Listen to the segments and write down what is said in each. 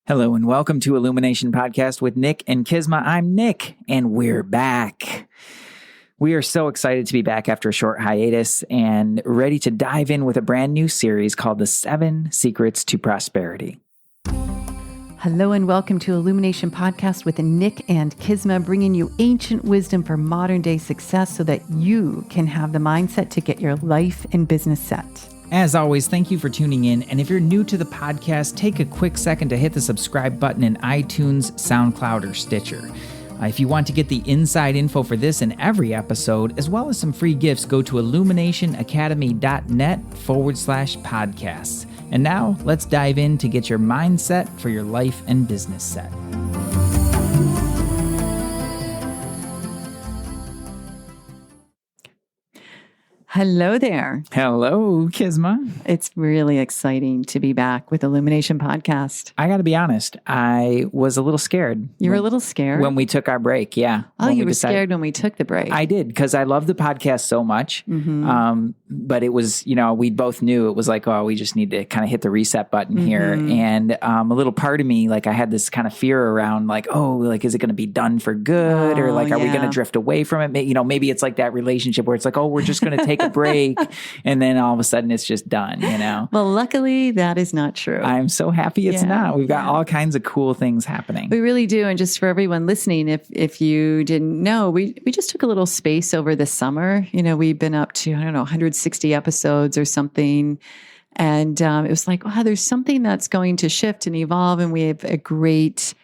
Hello and welcome to Illumination Podcast with Nick and KISMA. I'm Nick and we're back. We are so excited to be back after a short hiatus and ready to dive in with a brand new series called The 7 Secrets to Prosperity. Hello and welcome to Illumination Podcast with Nick and KISMA, bringing you ancient wisdom for modern day success so that you can have the mindset to get your life and business set. As always, thank you for tuning in. And if you're new to the podcast, take a quick second to hit the subscribe button in iTunes, SoundCloud, or Stitcher. If you want to get the inside info for this and every episode, as well as some free gifts, go to illuminationacademy.net/podcasts. And now let's dive in to get your mindset for your life and business set. Hello there. Hello, KISMA. It's really exciting to be back with Illumination Podcast. I got to be honest, I was a little scared. You were a little scared? When we took our break, yeah. Oh, you were scared when we took the break. I did, because I love the podcast so much. Mm-hmm. But it was, we both knew it was like, oh, we just need to kind of hit the reset button here. And a little part of me, like I had this kind of fear around like, oh, like, is it going to be done for good? Or like, are we going to drift away from it? Maybe it's like that relationship where it's like, oh, we're just going to take a break. And then all of a sudden it's just done, Well, luckily that is not true. I'm so happy it's not. We've got all kinds of cool things happening. We really do. And just for everyone listening, if you didn't know, we just took a little space over the summer. We've been up to, 160 episodes or something. And it was like, wow, there's something that's going to shift and evolve. And we have a great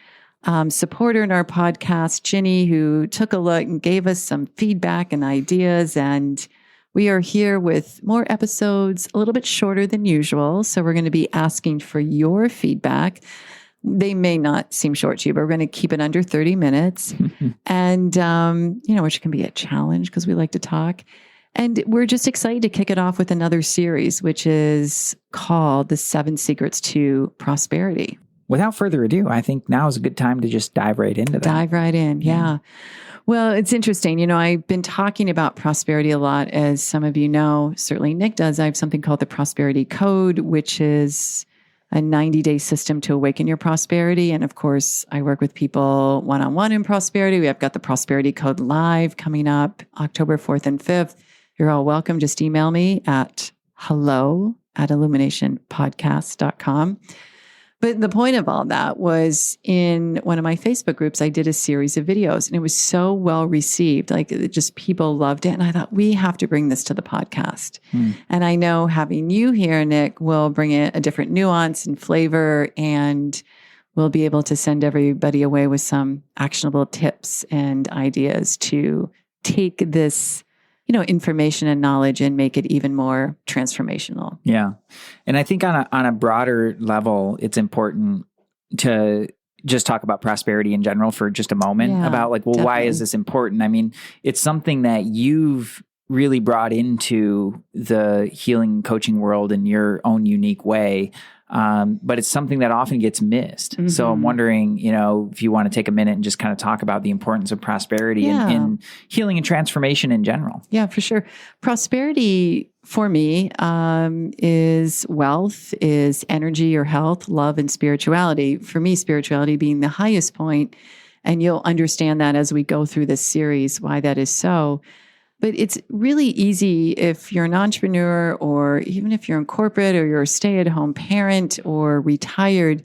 supporter in our podcast, Ginny, who took a look and gave us some feedback and ideas. And we are here with more episodes, a little bit shorter than usual. So we're going to be asking for your feedback. They may not seem short to you, but we're going to keep it under 30 minutes. And, which can be a challenge because we like to talk. And we're just excited to kick it off with another series, which is called The 7 Secrets to Prosperity. Without further ado, I think now is a good time to just dive right into that. Dive right in, yeah. Well, it's interesting. I've been talking about prosperity a lot, as some of you know. Certainly Nick does. I have something called the Prosperity Code, which is a 90-day system to awaken your prosperity. And of course, I work with people one-on-one in prosperity. We've got the Prosperity Code Live coming up October 4th and 5th. You're all welcome. Just email me at hello@illuminationpodcast.com. But the point of all that was, in one of my Facebook groups, I did a series of videos and it was so well received. Like, just people loved it. And I thought, we have to bring this to the podcast. And I know having you here, Nick, will bring it a different nuance and flavor, and we'll be able to send everybody away with some actionable tips and ideas to take this information and knowledge and make it even more transformational. Yeah. And I think on a broader level, it's important to just talk about prosperity in general for just a moment, about like, well, definitely. Why is this important? I mean, it's something that you've really brought into the healing coaching world in your own unique way. But it's something that often gets missed. Mm-hmm. So I'm wondering, if you want to take a minute and just kind of talk about the importance of prosperity in healing and transformation in general. Yeah, for sure. Prosperity for me is wealth, is energy or health, love, and spirituality. For me, spirituality being the highest point. And you'll understand that as we go through this series, why that is so. But it's really easy if you're an entrepreneur, or even if you're in corporate, or you're a stay-at-home parent or retired,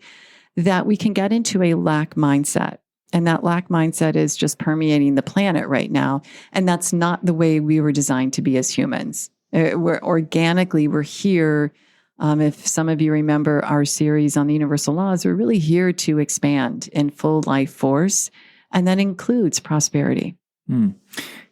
that we can get into a lack mindset. And that lack mindset is just permeating the planet right now. And that's not the way we were designed to be as humans. We're here. If some of you remember our series on the universal laws, we're really here to expand in full life force. And that includes prosperity.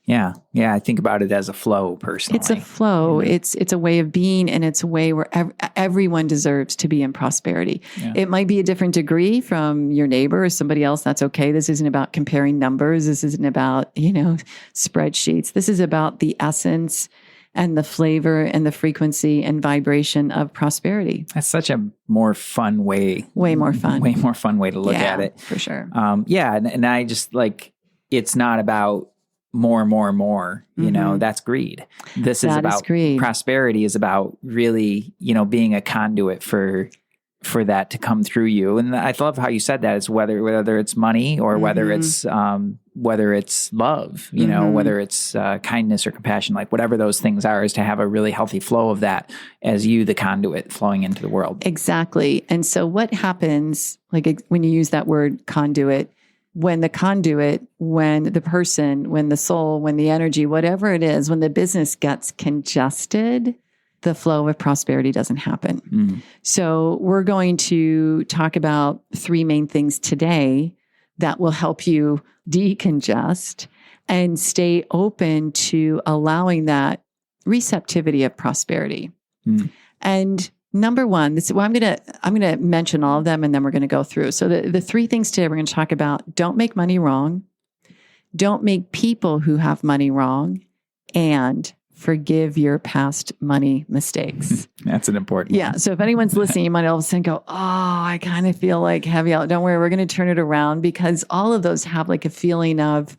Yeah. I think about it as a flow personally. It's a flow. It's a way of being, and it's a way where everyone deserves to be in prosperity. Yeah. It might be a different degree from your neighbor or somebody else. That's okay. This isn't about comparing numbers. This isn't about, spreadsheets. This is about the essence and the flavor and the frequency and vibration of prosperity. That's such a more fun way. Way more fun way to look at it. For sure. And I just like, it's not about more, that's greed. This is about greed. Prosperity is about really, being a conduit for for that to come through you. And I love how you said that. It's whether it's money or whether it's love, you know, whether it's kindness or compassion, like whatever those things are, is to have a really healthy flow of that as you, the conduit, flowing into the world. Exactly. And so what happens, like when you use that word conduit, when the conduit, when the person, when the soul, when the energy, whatever it is, when the business gets congested, the flow of prosperity doesn't happen. So we're going to talk about 3 main things today that will help you decongest and stay open to allowing that receptivity of prosperity. And number one, I'm going to mention all of them, and then we're going to go through. So the 3 things today we're going to talk about: don't make money wrong, don't make people who have money wrong, and forgive your past money mistakes. That's an important one. So if anyone's listening, you might all of a sudden go, I kind of feel like heavy out. Don't worry, we're going to turn it around, because all of those have like a feeling of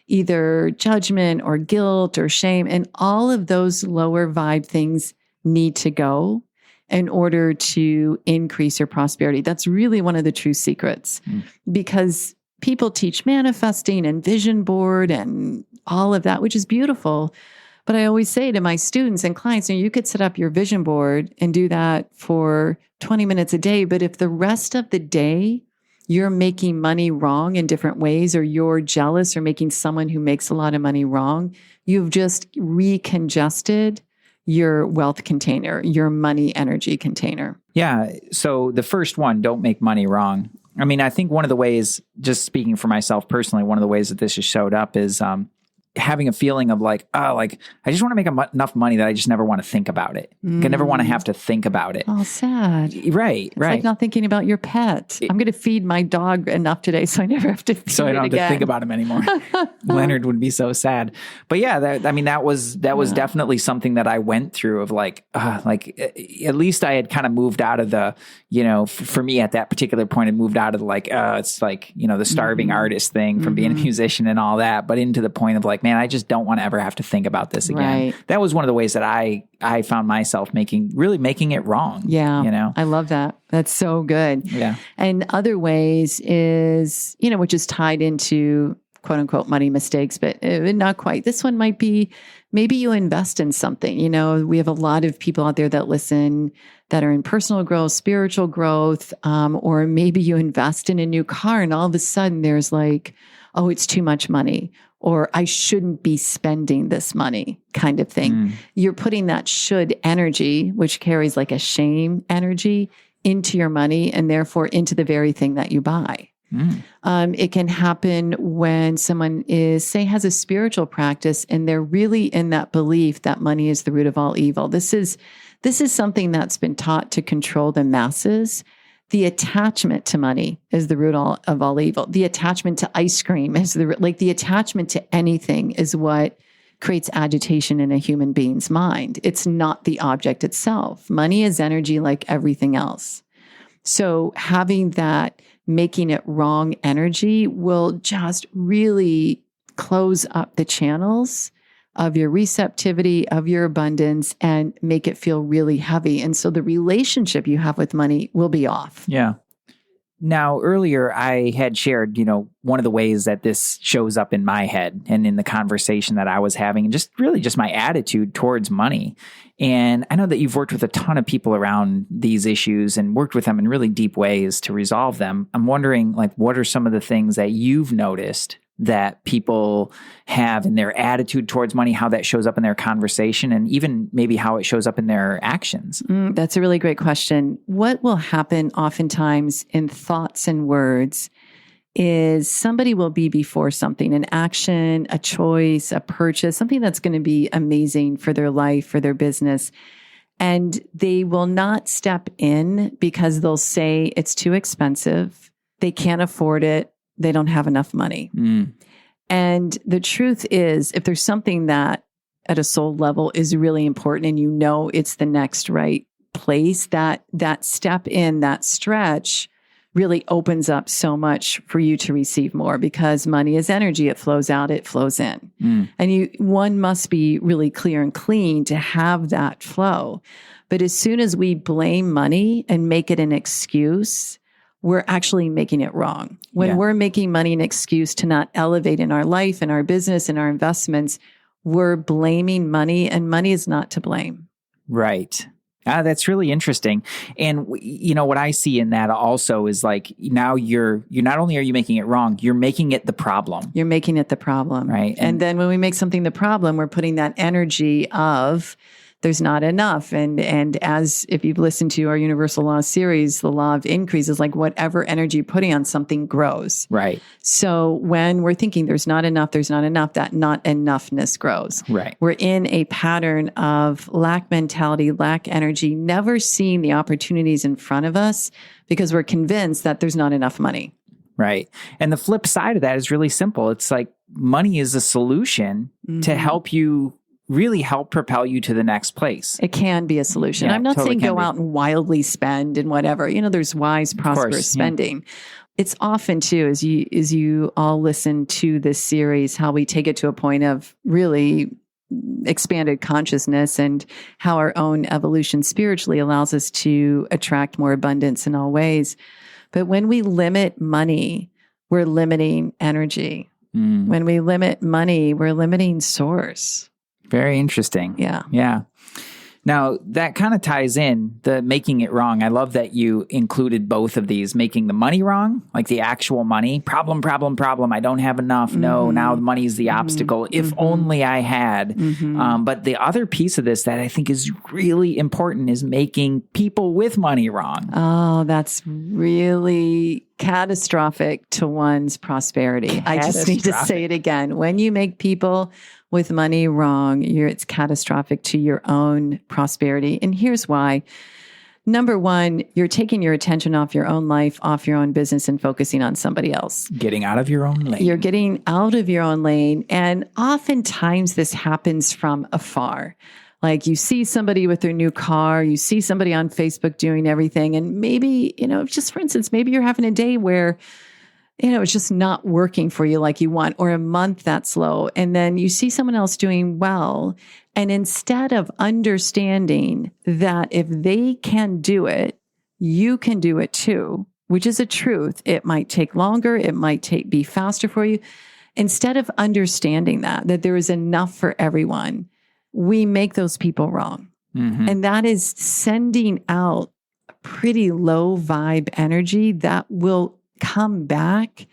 either judgment or guilt or shame. And all of those lower vibe things need to go in order to increase your prosperity. That's really one of the true secrets, because people teach manifesting and vision board and all of that, which is beautiful. But I always say to my students and clients, you could set up your vision board and do that for 20 minutes a day. But if the rest of the day you're making money wrong in different ways, or you're jealous or making someone who makes a lot of money wrong, you've just recongested your wealth container, your money energy container. Yeah. So the first one, don't make money wrong. I mean, I think one of the ways, just speaking for myself personally, one of the ways that this has showed up is having a feeling of like, I just want to make enough money that I just never want to think about it. I never want to have to think about it. Oh, sad. Right. It's like not thinking about your pet. I'm going to feed my dog enough today so I never have to feed so I don't have to think about him anymore. Leonard would be so sad. But yeah, that was definitely something that I went through of like at least I had kind of moved out of the, for me at that particular point, it moved out of it's like, the starving artist thing from being a musician and all that, but into the point of like, man, I just don't want to ever have to think about this again. Right. That was one of the ways that I found myself making it wrong. Yeah. I love that. That's so good. Yeah. And other ways is, which is tied into quote unquote money mistakes, but not quite. This one might be, maybe you invest in something. We have a lot of people out there that listen that are in personal growth, spiritual growth, or maybe you invest in a new car and all of a sudden there's like, oh, it's too much money, or I shouldn't be spending this money kind of thing. You're putting that should energy, which carries like a shame energy, into your money and therefore into the very thing that you buy. It can happen when someone has a spiritual practice and they're really in that belief that money is the root of all evil. This is something that's been taught to control the masses. The attachment to money is the root of all evil. The attachment to ice cream is the attachment to anything is what creates agitation in a human being's mind. It's not the object itself. Money is energy like everything else. So having that making it wrong energy will just really close up the channels of your receptivity, of your abundance, and make it feel really heavy. And so the relationship you have with money will be off. Yeah. Now, earlier I had shared, one of the ways that this shows up in my head and in the conversation that I was having, and just really just my attitude towards money. And I know that you've worked with a ton of people around these issues and worked with them in really deep ways to resolve them. I'm wondering, what are some of the things that you've noticed that people have in their attitude towards money, how that shows up in their conversation, and even maybe how it shows up in their actions? That's a really great question. What will happen oftentimes in thoughts and words is somebody will be before something, an action, a choice, a purchase, something that's going to be amazing for their life, for their business. And they will not step in because they'll say it's too expensive. They can't afford it. They don't have enough money. And the truth is, if there's something that at a soul level is really important and it's the next right place, that step in, that stretch really opens up so much for you to receive more, because money is energy. It flows out, it flows in. And one must be really clear and clean to have that flow. But as soon as we blame money and make it an excuse, we're actually making it wrong. When we're making money an excuse to not elevate in our life, in our business, in our investments, we're blaming money, and money is not to blame. Right. That's really interesting. And what I see in that also is like, now you're not only are you making it wrong, you're making it the problem. You're making it the problem. Right. And then when we make something the problem, we're putting that energy of there's not enough. And as if you've listened to our Universal Law series, the law of increase is like whatever energy you're putting on something grows. Right. So when we're thinking there's not enough, that not enoughness grows. Right. We're in a pattern of lack mentality, lack energy, never seeing the opportunities in front of us because we're convinced that there's not enough money. Right. And the flip side of that is really simple. It's like money is a solution to help you really help propel you to the next place. It can be a solution. Yeah, I'm not totally saying go out and wildly spend and whatever. There's wise, prosperous spending. It's often too, as you all listen to this series, how we take it to a point of really expanded consciousness and how our own evolution spiritually allows us to attract more abundance in all ways. But when we limit money, we're limiting energy. When we limit money, we're limiting source. Very interesting. Yeah. Yeah. Now, that kind of ties in the making it wrong. I love that you included both of these, making the money wrong, like the actual money, problem. I don't have enough. No, now the money is the obstacle. If only I had. But the other piece of this that I think is really important is making people with money wrong. Oh, that's really catastrophic to one's prosperity. I just need to say it again. When you make people with money wrong, it's catastrophic to your own prosperity. And here's why. Number one, you're taking your attention off your own life, off your own business, and focusing on somebody else. Getting out of your own lane. You're getting out of your own lane. And oftentimes this happens from afar. Like you see somebody with their new car, you see somebody on Facebook doing everything. And maybe, just for instance, maybe you're having a day where it's just not working for you like you want, or a month that's slow. And then you see someone else doing well. And instead of understanding that if they can do it, you can do it too, which is a truth. It might take longer. It might be faster for you. Instead of understanding that there is enough for everyone, we make those people wrong. And that is sending out pretty low vibe energy that will come back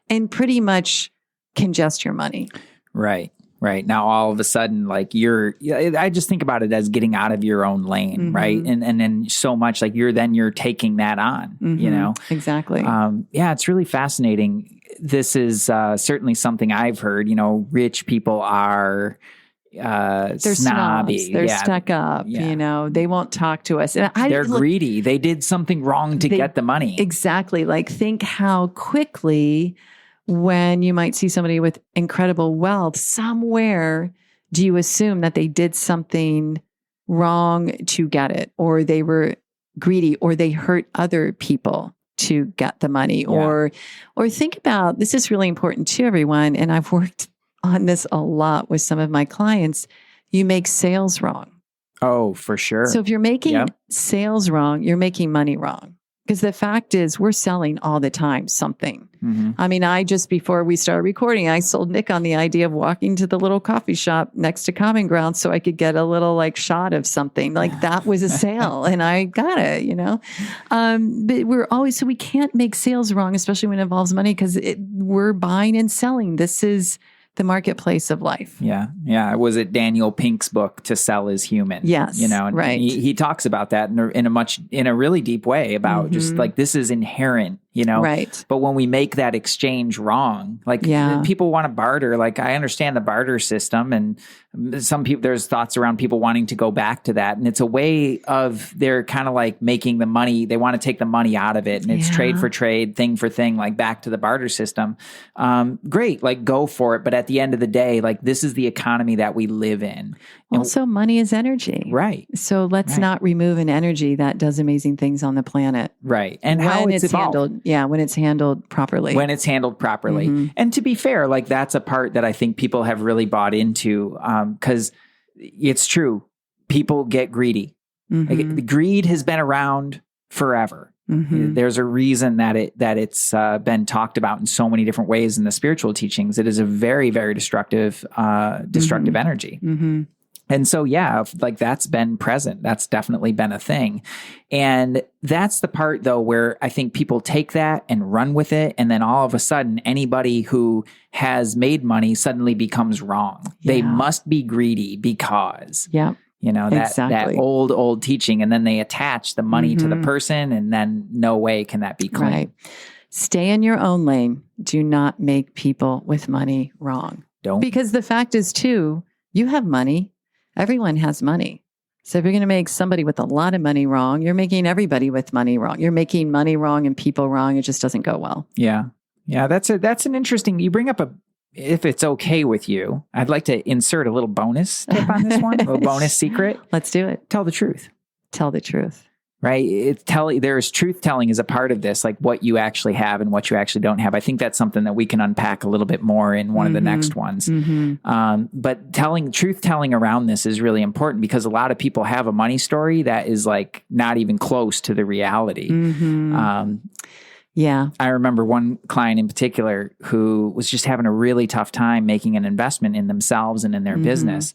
and pretty much congest your money. Right. Now, all of a sudden, like I just think about it as getting out of your own lane, right? And then so much like you're taking that on, Exactly. Yeah, it's really fascinating. This is certainly something I've heard, rich people are they're snobby. Snobs. They're stuck up. They won't talk to us. And they're greedy. They did something wrong to get the money. Exactly. Like think how quickly when you might see somebody with incredible wealth somewhere, do you assume that they did something wrong to get it, or they were greedy, or they hurt other people to get the money, or think about, this is really important to everyone. And I've worked on this a lot with some of my clients. You make sales wrong. Oh, for sure. So if you're making sales wrong, you're making money wrong. Because the fact is, we're selling all the time something. I mean, before we started recording, I sold Nick on the idea of walking to the little coffee shop next to Common Ground so I could get a little shot of something. Like that was a sale and I got it, But so we can't make sales wrong, especially when it involves money, because we're buying and selling. This is the marketplace of life. Yeah. Was it Daniel Pink's book, To Sell is Human? Yes. And right. He talks about that in a really deep way about just like, this is inherent, Right. But when we make that exchange wrong, people want to barter. Like I understand the barter system, and some people, there's thoughts around people wanting to go back to that. And it's a way of, they're kind of like making the money, they want to take the money out of it. And it's trade for trade, thing for thing, like back to the barter system. Great. Like go for it. But at the end of the day, like this is the economy that we live in. Also, money is energy. Right. So let's not remove an energy that does amazing things on the planet. Right. And how it's handled. Yeah, when it's handled properly. And to be fair, like that's a part that I think people have really bought into, because it's true. People get greedy. Like, the greed has been around forever. There's a reason that it's been talked about in so many different ways in the spiritual teachings. It is a very, very destructive energy. And so, yeah, like, that's been present. That's definitely been a thing. And that's the part, though, where I think people take that and run with it. And then all of a sudden, anybody who has made money suddenly becomes wrong. Yeah. They must be greedy because, that old teaching. And then they attach the money to the person, and then no way can that be clean. Right. Stay in your own lane. Do not make people with money wrong. Don't. Because the fact is, too, you have money. Everyone has money. So if you're going to make somebody with a lot of money wrong, you're making everybody with money wrong. You're making money wrong and people wrong. It just doesn't go well. Yeah. Yeah. That's an interesting, you bring up if it's okay with you, I'd like to insert a little bonus tip on this one, a little bonus secret. Let's do it. Tell the truth. Tell the truth. Right? There's truth telling is a part of this, like what you actually have and what you actually don't have. I think that's something that we can unpack a little bit more in one of the next ones. But truth telling around this is really important, because a lot of people have a money story that is like not even close to the reality. Yeah. I remember one client in particular who was just having a really tough time making an investment in themselves and in their business.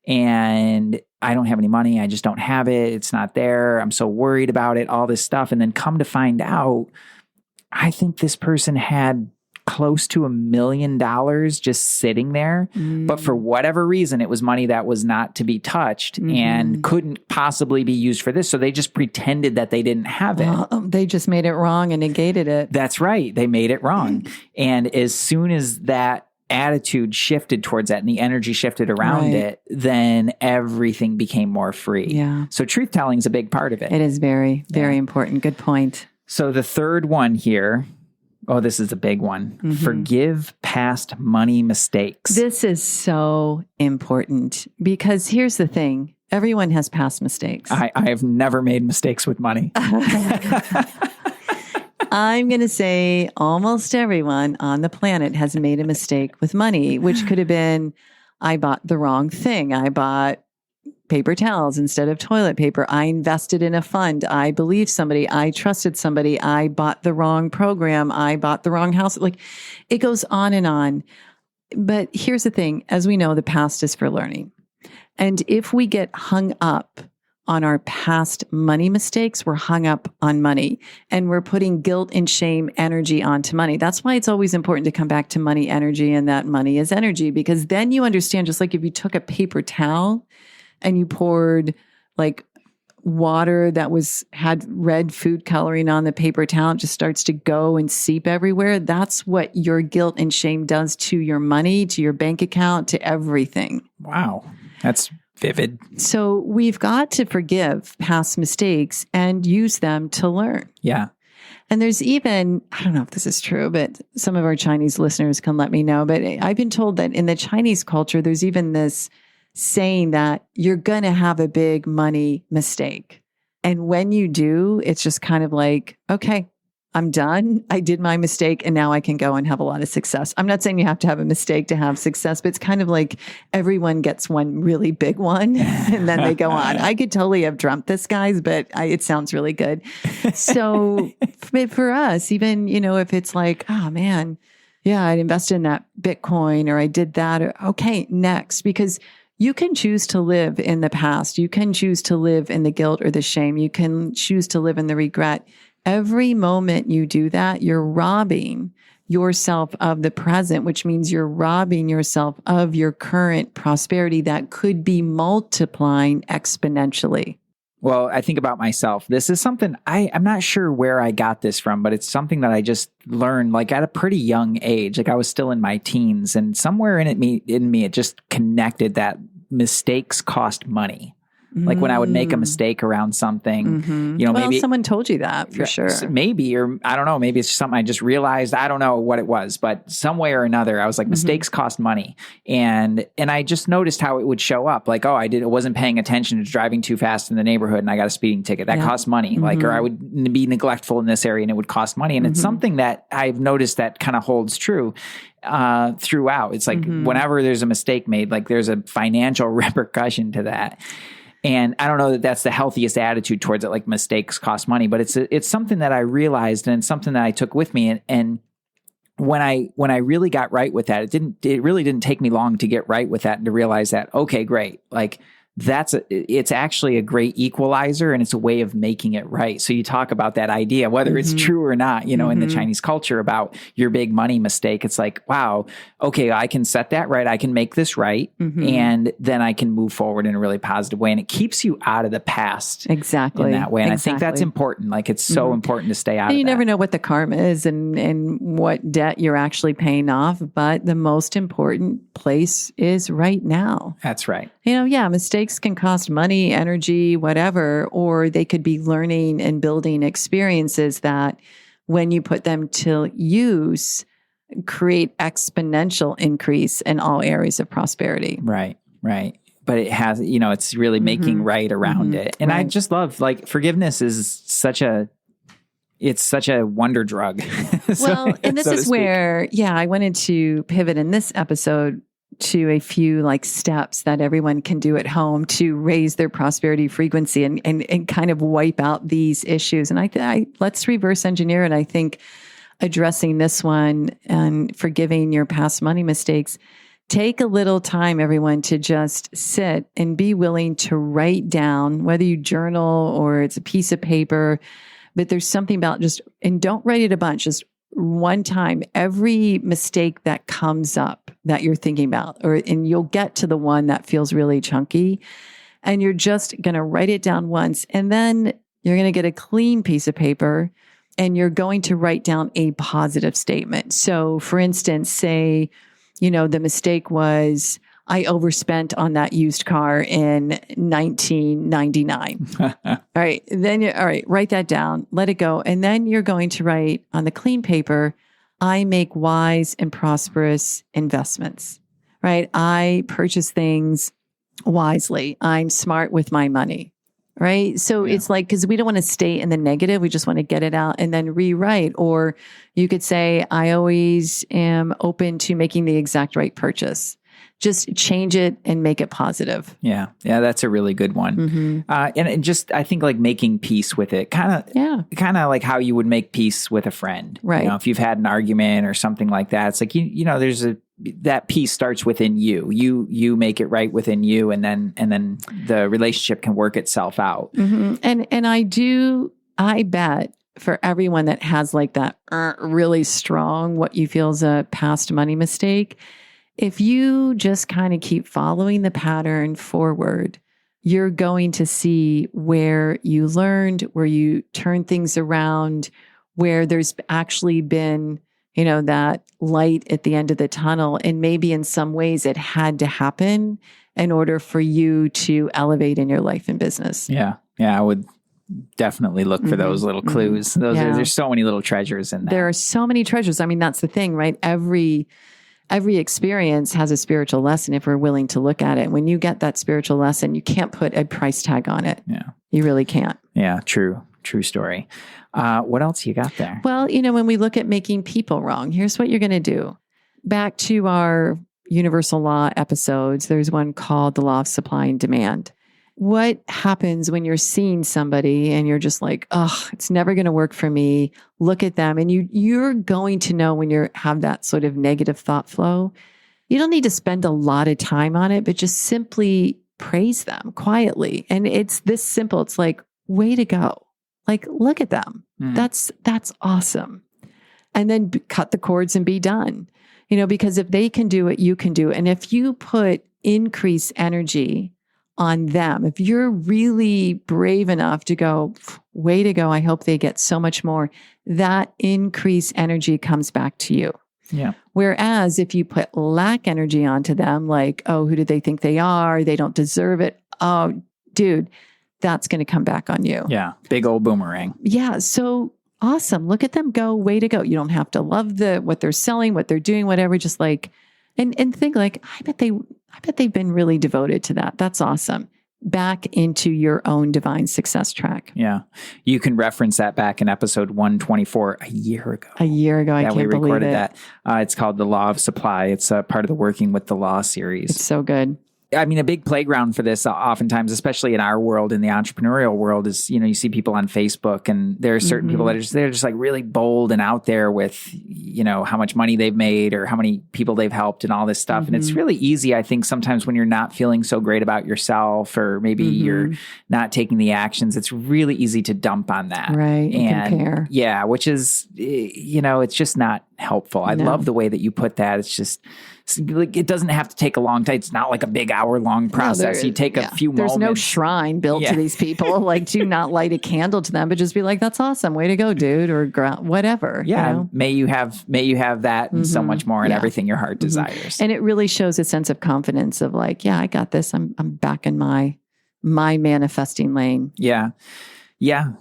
And I don't have any money. I just don't have it. It's not there. I'm so worried about it, all this stuff. And then come to find out, I think this person had close to $1 million just sitting there. But for whatever reason, it was money that was not to be touched and couldn't possibly be used for this. So they just pretended that they didn't have it. Well, they just made it wrong and negated it. That's right. They made it wrong. And as soon as that attitude shifted towards that and the energy shifted around it, then everything became more free. Yeah. So truth telling is a big part of it. It is very, very important. Good point. So the third one here, this is a big one. Forgive past money mistakes. This is so important, because here's the thing. Everyone has past mistakes. I have never made mistakes with money. I'm going to say almost everyone on the planet has made a mistake with money, which could have been, I bought the wrong thing. I bought paper towels instead of toilet paper. I invested in a fund. I believed somebody. I trusted somebody. I bought the wrong program. I bought the wrong house. Like, it goes on and on. But here's the thing. As we know, the past is for learning. And if we get hung up on our past money mistakes, we're hung up on money, and we're putting guilt and shame energy onto money. That's why it's always important to come back to money energy, and that money is energy, because then you understand, just like if you took a paper towel and you poured like water that had red food coloring on the paper towel, it just starts to go and seep everywhere. That's what your guilt and shame does to your money, to your bank account, to everything. Wow. That's vivid. So we've got to forgive past mistakes and use them to learn. Yeah. And there's even, I don't know if this is true, but some of our Chinese listeners can let me know, but I've been told that in the Chinese culture, there's even this saying that you're going to have a big money mistake. And when you do, it's just kind of like, okay, I'm done. I did my mistake, and now I can go and have a lot of success. I'm not saying you have to have a mistake to have success, but it's kind of like everyone gets one really big one and then they go on. I could totally have dreamt this, guys, but it sounds really good. So for us, even, if it's like, oh man, yeah, I invested in that Bitcoin, or I did that. Okay, next, because you can choose to live in the past. You can choose to live in the guilt or the shame. You can choose to live in the regret. Every moment you do that, you're robbing yourself of the present, which means you're robbing yourself of your current prosperity that could be multiplying exponentially. Well, I think about myself. This is something I'm not sure where I got this from, but it's something that I just learned like at a pretty young age. Like I was still in my teens, and somewhere in me, it just connected that mistakes cost money. Like when I would make a mistake around something, maybe someone told you that for sure. Maybe, or I don't know, maybe it's something I just realized. I don't know what it was, but some way or another, I was like, mistakes cost money. And I just noticed how it would show up. Like, I wasn't paying attention to driving too fast in the neighborhood and I got a speeding ticket. That cost money. Like, or I would be neglectful in this area and it would cost money. And it's something that I've noticed that kind of holds true throughout. It's like whenever there's a mistake made, like there's a financial repercussion to that. And I don't know that that's the healthiest attitude towards it, like mistakes cost money, but it's something that I realized, and it's something that I took with me. And when I really got right with that, it really didn't take me long to get right with that and to realize that, okay, great. Like it's actually a great equalizer, and it's a way of making it right. So you talk about that idea, whether it's true or not, in the Chinese culture about your big money mistake. It's like, wow, okay, I can set that right. I can make this right. And then I can move forward in a really positive way. And it keeps you out of the past. Exactly. In that way. And I think that's important. Like it's so important to stay out of that. You never know what the karma is and what debt you're actually paying off. But the most important place is right now. That's right. Mistakes can cost money, energy, whatever, or they could be learning and building experiences that when you put them to use, create exponential increase in all areas of prosperity. Right. But it has, it's really making right around it. And I just love, like, forgiveness is such a wonder drug. And this is where, I wanted to pivot in this episode to a few like steps that everyone can do at home to raise their prosperity frequency and kind of wipe out these issues. And I let's reverse engineer it. I think addressing this one and forgiving your past money mistakes, take a little time, everyone, to just sit and be willing to write down, whether you journal or it's a piece of paper, but there's something about and don't write it a bunch, just one time, every mistake that comes up that you're thinking about, and you'll get to the one that feels really chunky, and you're just going to write it down once, and then you're going to get a clean piece of paper, and you're going to write down a positive statement. So, for instance, say, the mistake was, I overspent on that used car in 1999. All right. Then write that down, let it go. And then you're going to write on the clean paper, I make wise and prosperous investments, right? I purchase things wisely. I'm smart with my money, right? So it's like, because we don't want to stay in the negative. We just want to get it out and then rewrite. Or you could say, I always am open to making the exact right purchase. Just change it and make it positive. Yeah, that's a really good one. And just, I think, like making peace with it, kind of like how you would make peace with a friend. Right. If you've had an argument or something like that, it's like there's that peace starts within you. You make it right within you, and then the relationship can work itself out. And I bet for everyone that has like that really strong, what you feel is a past money mistake, if you just kind of keep following the pattern forward, you're going to see where you learned, where you turn things around, where there's actually been, that light at the end of the tunnel. And maybe in some ways it had to happen in order for you to elevate in your life and business. Yeah. I would definitely look for those little clues. There's so many little treasures in there. There are so many treasures. I mean, that's the thing, right? Every experience has a spiritual lesson if we're willing to look at it. When you get that spiritual lesson, you can't put a price tag on it. Yeah. You really can't. Yeah, true story. What else you got there? Well, when we look at making people wrong, here's what you're going to do. Back to our universal law episodes, there's one called the law of supply and demand. What happens when you're seeing somebody and you're just like, oh, it's never going to work for me. Look at them. And you're going to know when you have that sort of negative thought flow. You don't need to spend a lot of time on it, but just simply praise them quietly. And it's this simple. It's like, way to go. Like, look at them. That's awesome. And then cut the cords and be done. Because if they can do it, you can do it. And if you put increased energy on them, if you're really brave enough to go, way to go, I hope they get so much more, that increased energy comes back to you. Yeah. Whereas if you put lack energy onto them, like, oh, who do they think they are? They don't deserve it. Oh, dude, that's going to come back on you. Yeah. Big old boomerang. Yeah. So awesome. Look at them go, way to go. You don't have to love what they're selling, what they're doing, whatever. Just like, and think like, I bet they've been really devoted to that. That's awesome. Back into your own divine success track. Yeah. You can reference that back in episode 124 a year ago. I can't believe it. We recorded that. It's called The Law of Supply. It's a part of the Working with the Law series. It's so good. I mean, a big playground for this oftentimes, especially in our world, in the entrepreneurial world, is, you know, you see people on Facebook, and there are certain people that are they're just like really bold and out there with, you know, how much money they've made or how many people they've helped and all this stuff. And it's really easy, I think, sometimes when you're not feeling so great about yourself, or maybe you're not taking the actions, it's really easy to dump on that. Right. And compare. Yeah, which is, you know, it's just not helpful. I love the way that you put that. It's just, like, it doesn't have to take a long time. It's not like a big hour-long process. You take a few moments. There's no shrine built to these people. Like, do not light a candle to them, but just be like, "That's awesome, way to go, dude," or whatever. Yeah, you know? may you have that and so much more, and everything your heart desires. And it really shows a sense of confidence of like, yeah, I got this. I'm back in my manifesting lane. Yeah. Yeah.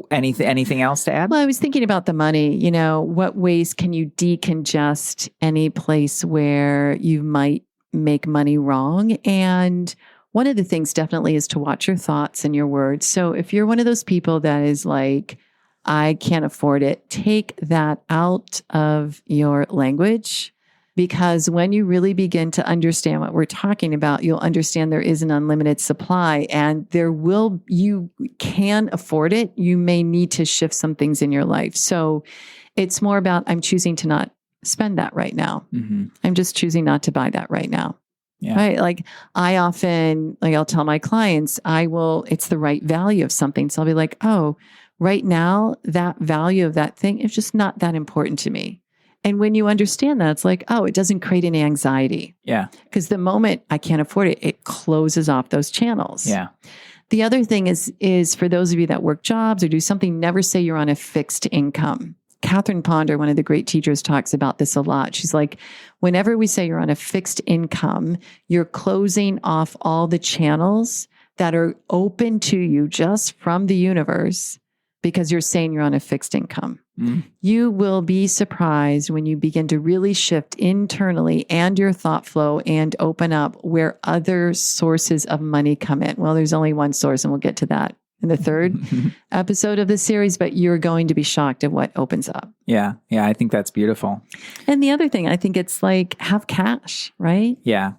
Anything else to add? Well, I was thinking about the money. You know, what ways can you decongest any place where you might make money wrong? And one of the things definitely is to watch your thoughts and your words. So if you're one of those people that is like, I can't afford it, take that out of your language. Because when you really begin to understand what we're talking about, you'll understand there is an unlimited supply, and you can afford it. You may need to shift some things in your life. So it's more about, I'm choosing to not spend that right now. I'm just choosing not to buy that right now. Yeah. Right. Like I often, I'll tell my clients, it's the right value of something. So I'll be like, oh, right now, that value of that thing is just not that important to me. And when you understand that, it's like, oh, it doesn't create any anxiety. Yeah. Because the moment I can't afford it, it closes off those channels. Yeah. The other thing is for those of you that work jobs or do something, never say you're on a fixed income. Catherine Ponder, one of the great teachers, talks about this a lot. She's like, whenever we say you're on a fixed income, you're closing off all the channels that are open to you just from the universe, because you're saying you're on a fixed income. You will be surprised when you begin to really shift internally and your thought flow and open up where other sources of money come in. Well, there's only one source, and we'll get to that in the third episode of this series, but you're going to be shocked at what opens up. Yeah. Yeah. I think that's beautiful. And the other thing, I think it's like, have cash, right? Yeah.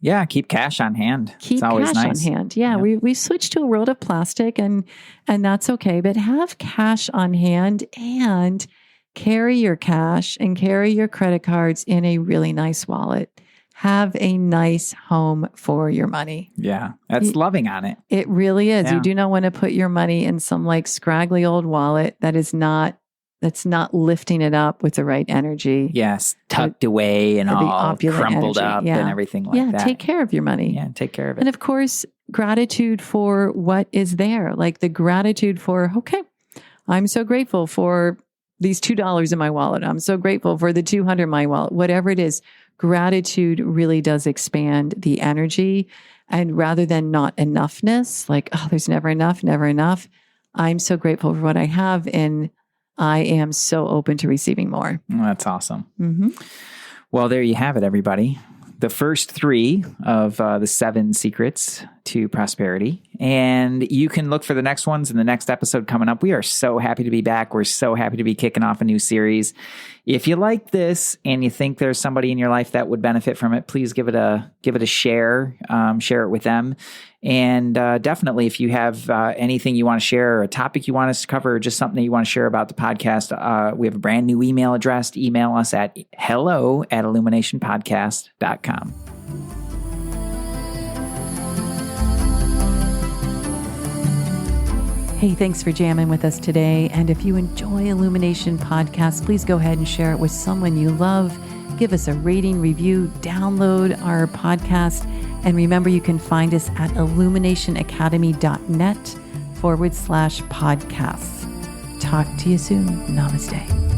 Yeah, keep cash on hand. Keep cash on hand. Yeah, we switched to a world of plastic, and that's okay. But have cash on hand and carry your cash and carry your credit cards in a really nice wallet. Have a nice home for your money. Yeah, that's loving on it. It really is. Yeah. You do not want to put your money in some like scraggly old wallet that's not lifting it up with the right energy. Yes, tucked away and all crumpled energy. Up and everything like that. Yeah, take care of your money. Yeah, take care of it. And of course, gratitude for what is there. Like the gratitude for, okay, I'm so grateful for these $2 in my wallet. I'm so grateful for the $200 in my wallet. Whatever it is, gratitude really does expand the energy. And rather than not enoughness, like, oh, there's never enough, I'm so grateful for what I have, and I am so open to receiving more. That's awesome. Well, there you have it, everybody. The first 3 of the 7 secrets to prosperity. And you can look for the next ones in the next episode coming up. We are so happy to be back. We're so happy to be kicking off a new series. If you like this and you think there's somebody in your life that would benefit from it, please give it a share. Share it with them. And definitely, if you have anything you want to share, or a topic you want us to cover, or just something that you want to share about the podcast, we have a brand new email address. Email us at hello@illuminationpodcast.com. Hey, thanks for jamming with us today. And if you enjoy Illumination Podcast, please go ahead and share it with someone you love. Give us a rating, review, download our podcast. And remember, you can find us at illuminationacademy.net/podcasts. Talk to you soon. Namaste.